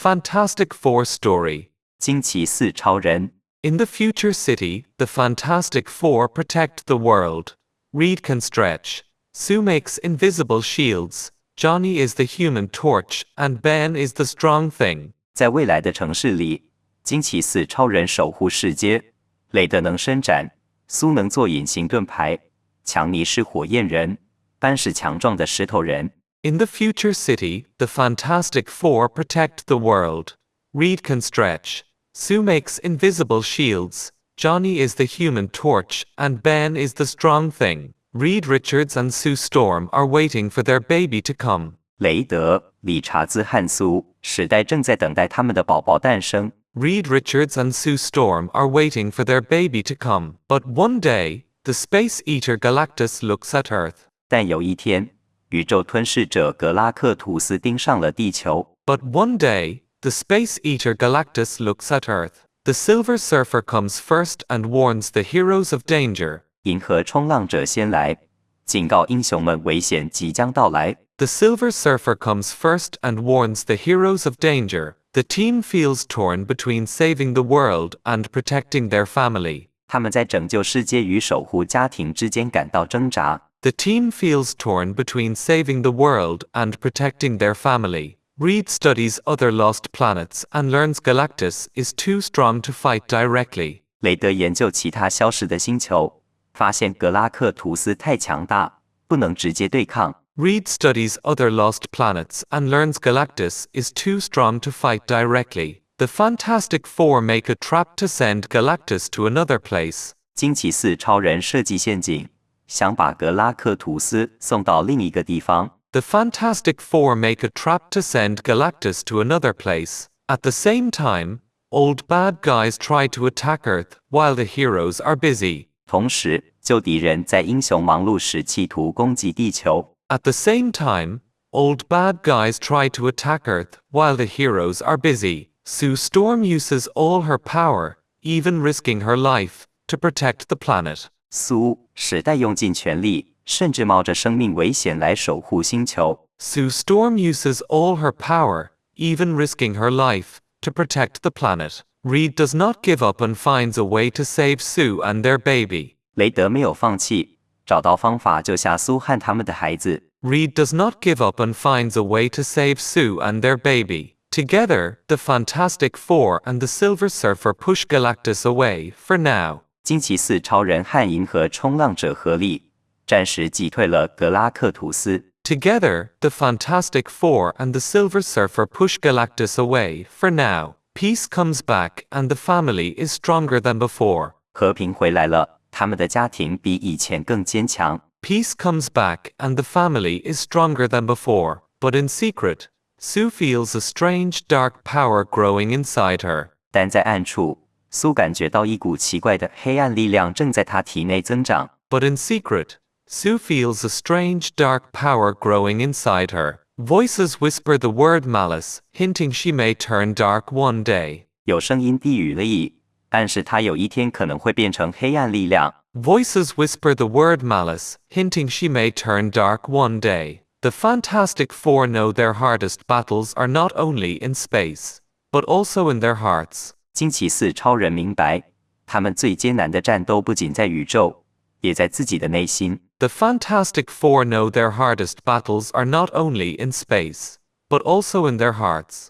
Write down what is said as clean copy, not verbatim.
Fantastic Four story. 惊奇四超人 In the future city, the Fantastic Four protect the world. Reed can stretch. Sue makes invisible shields. Johnny is the human torch, and Ben is the strong thing. 在未来的城市里，惊奇四超人守护世界。雷德能伸展，苏能做隐形盾牌，强尼是火焰人，班是强壮的石头人。In the future city, the Fantastic Four protect the world. Reed can stretch. Sue makes invisible shields. Johnny is the human torch, and Ben is the strong thing. Reed Richards and Sue Storm are waiting for their baby to come. 雷德、理查兹和苏时代正在等待他们的宝宝诞生。Reed Richards and Sue Storm are waiting for their baby to come. But one day, the Space Eater Galactus looks at Earth. 但有一天，宇宙吞噬者格拉克图斯盯上了地球。But one day, the Space Eater Galactus looks at Earth. The Silver Surfer comes first and warns the heroes of danger. 银河冲浪者先来，警告英雄们危险即将到来。The Silver Surfer comes first and warns the heroes of danger. The team feels torn between saving the world and protecting their family. 他们在拯救世界与守护家庭之间感到挣扎。The team feels torn between saving the world and protecting their family. Reed studies other lost planets and learns Galactus is too strong to fight directly. 雷德研究其他消失的星球，发现格拉克图斯太强大，不能直接对抗。Reed studies other lost planets and learns Galactus is too strong to fight directly. The Fantastic Four make a trap to send Galactus to another place. 惊奇四超人设计陷阱，想把格拉克图斯送到另一个地方。The Fantastic Four make a trap to send Galactus to another place. At the same time, old bad guys try to attack Earth while the heroes are busy. 同时，旧敌人在英雄忙碌时企图攻击地球。At the same time, old bad guys try to attack Earth while the heroes are busy. Sue Storm uses all her power, even risking her life, to protect the planet. 苏时代用尽全力，甚至冒着生命危险来守护星球。Sue Storm uses all her power, even risking her life, to protect the planet. Reed does not give up and finds a way to save Sue and their baby. 雷德没有放弃，找到方法救下苏和他们的孩子。Reed does not give up and finds a way to save Sue and their baby. Together, the Fantastic Four and the Silver Surfer push Galactus away, for now. 惊奇四超人和银河冲浪者合力，暂时击退了格拉克图斯。Together, the Fantastic Four and the Silver Surfer push Galactus away, for now. Peace comes back and the family is stronger than before. 和平回来了，他们的家庭比以前更坚强。Peace comes back and the family is stronger than before. But in secret, Sue feels a strange dark power growing inside her. 但在暗处，苏感觉到一股奇怪的黑暗力量正在她体内增长。But in secret, Sue feels a strange dark power growing inside her. Voices whisper the word malice, hinting she may turn dark one day. 有声音低语了意，暗示她有一天可能会变成黑暗力量。Voices whisper the word malice, hinting she may turn dark one day. The Fantastic Four know their hardest battles are not only in space, but also in their hearts. 惊奇四超人明白，他们最艰难的战斗不仅在宇宙，也在自己的内心。The Fantastic Four know their hardest battles are not only in space, but also in their hearts.